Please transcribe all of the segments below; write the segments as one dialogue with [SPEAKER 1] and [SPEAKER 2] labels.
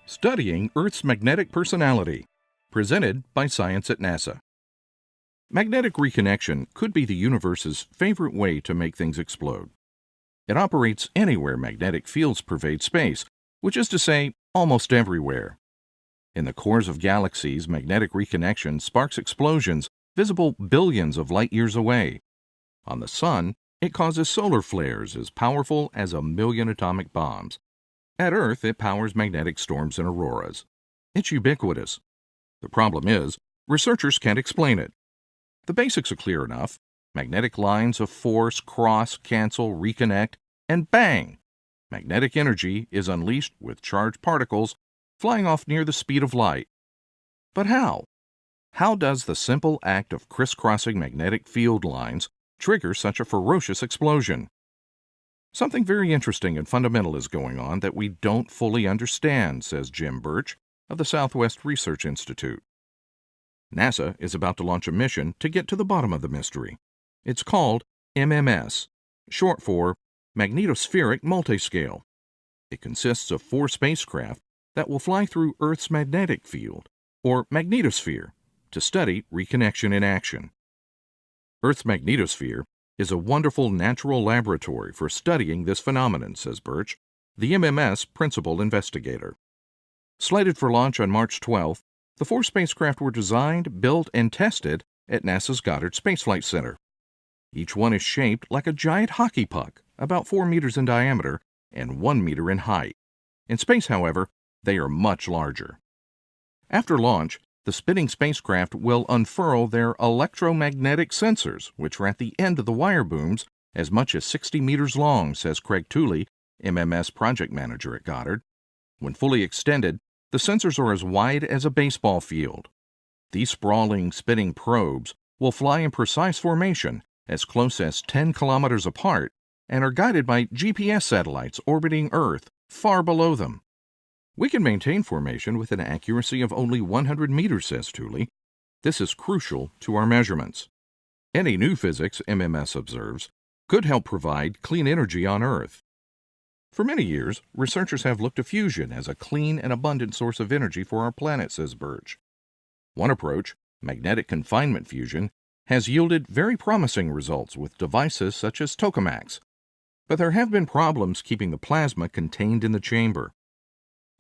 [SPEAKER 1] Studying Earth's Magnetic Personality, presented by Science at NASA. Magnetic reconnection could be the universe's favorite way to make things explode. It operates anywhere magnetic fields pervade space, which is to say, almost everywhere. In the cores of galaxies, magnetic reconnection sparks explosions visible billions of light years away. On the Sun, it causes solar flares as powerful as 1,000,000 atomic bombs. At Earth, it powers magnetic storms and auroras. It's ubiquitous. The problem is, researchers can't explain it. The basics are clear enough. Magnetic lines of force cross, cancel, reconnect, and bang! Magnetic energy is unleashed with charged particles flying off near the speed of light. But how? How does the simple act of crisscrossing magnetic field lines trigger such a ferocious explosion? Something very interesting and fundamental is going on that we don't fully understand, says Jim Birch of the Southwest Research Institute. NASA is about to launch a mission to get to the bottom of the mystery. It's called MMS, short for Magnetospheric Multiscale. It consists of 4 spacecraft that will fly through Earth's magnetic field, or magnetosphere, to study reconnection in action. Earth's magnetosphere is a wonderful natural laboratory for studying this phenomenon, says Birch, the MMS principal investigator. Slated for launch on March 12th, the 4 spacecraft were designed, built, and tested at NASA's Goddard Space Flight Center. Each one is shaped like a giant hockey puck, about 4 meters in diameter and 1 meter in height. In space, however, they are much larger. After launch, the spinning spacecraft will unfurl their electromagnetic sensors, which are at the end of the wire booms, as much as 60 meters long, says Craig Tooley, MMS project manager at Goddard. When fully extended, the sensors are as wide as a baseball field. These sprawling, spinning probes will fly in precise formation, as close as 10 kilometers apart, and are guided by GPS satellites orbiting Earth far below them. We can maintain formation with an accuracy of only 100 meters, says Tooley. This is crucial to our measurements. Any new physics, MMS observes, could help provide clean energy on Earth. For many years, researchers have looked to fusion as a clean and abundant source of energy for our planet, says Birch. One approach, magnetic confinement fusion, has yielded very promising results with devices such as tokamaks. But there have been problems keeping the plasma contained in the chamber.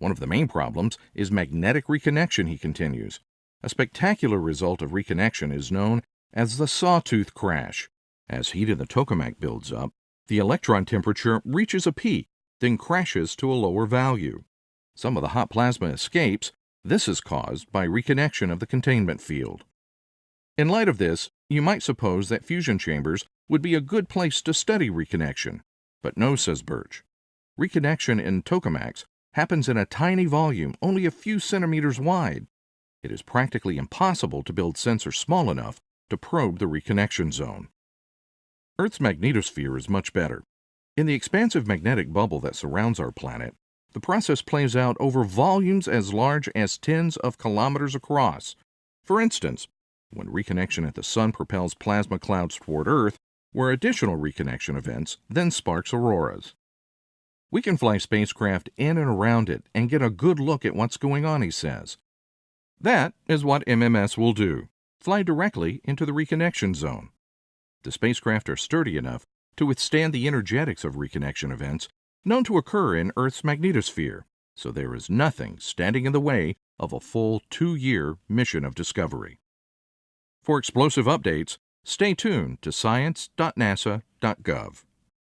[SPEAKER 1] One of the main problems is magnetic reconnection, he continues. A spectacular result of reconnection is known as the sawtooth crash. As heat in the tokamak builds up, the electron temperature reaches a peak, then crashes to a lower value. Some of the hot plasma escapes. This is caused by reconnection of the containment field. In light of this, you might suppose that fusion chambers would be a good place to study reconnection. But no, says Birch. Reconnection in tokamaks happens in a tiny volume, only a few centimeters wide. It is practically impossible to build sensors small enough to probe the reconnection zone. Earth's magnetosphere is much better. In the expansive magnetic bubble that surrounds our planet, the process plays out over volumes as large as tens of kilometers across. For instance, when reconnection at the Sun propels plasma clouds toward Earth, where additional reconnection events then sparks auroras. We can fly spacecraft in and around it and get a good look at what's going on, he says. That is what MMS will do, fly directly into the reconnection zone. The spacecraft are sturdy enough to withstand the energetics of reconnection events known to occur in Earth's magnetosphere, so there is nothing standing in the way of a full 2-year mission of discovery. For explosive updates, stay tuned to science.nasa.gov.